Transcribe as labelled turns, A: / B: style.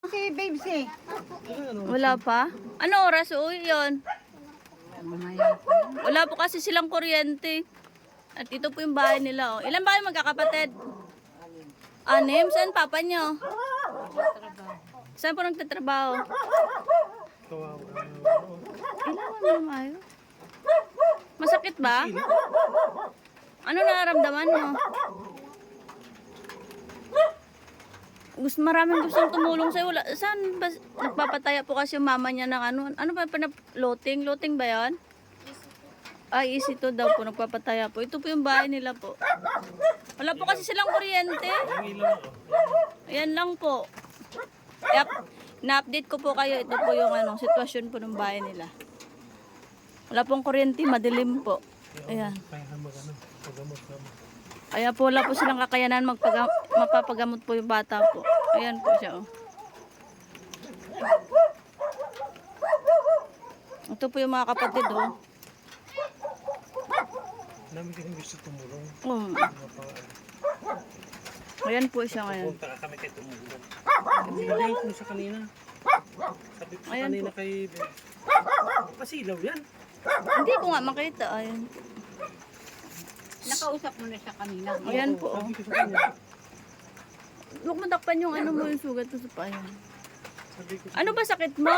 A: Si Babes eh.
B: Wala pa? Ano oras? Uy, yun. Wala po kasi silang kuryente. At ito po yung bahay nila. Oh. Ilan ba kayo magkakapatid? Anim? Saan papa nyo? Saan po nagtatrabaho? Ilan naman ayo? Masakit ba? Ano nararamdaman mo? Maraming gustong tumulong sa'yo. Wala, saan ba? Nagpapataya po kasi yung mama niya ng ano. Ano ba? Loting? Loting ba yan? Ay, easy to daw po. Nagpapataya po. Ito po yung bahay nila po. Wala po kasi silang kuryente. Ayan lang po. Yep. Na-update ko po kayo. Ito po yung sitwasyon po ng bahay nila. Wala pong kuryente. Madilim po. Ayan. Kaya po wala po silang kakayanan mapapagamot po yung bata po. Ayan po siya. Oh. Ito po yung mga kapatid. Oh.
C: Namin kasi gusto tumulong.
B: Ayan po siya ngayon.
C: Punta ka kami kay tumulong. Sabi ko sa kanina. Sabi ko sa
B: Ayan
C: kanina
B: po.
C: kay... Pasilaw yan.
B: Hindi ko nga makita. Ayan.
A: Nakausap mo na siya kanina.
B: Ayan po. Oh.
C: Sabi ko sa kanya.
B: Huwag mo takpan yung ano mo yung sugat ko sa payan.
C: Sabi ko
B: Ano ba sakit mo?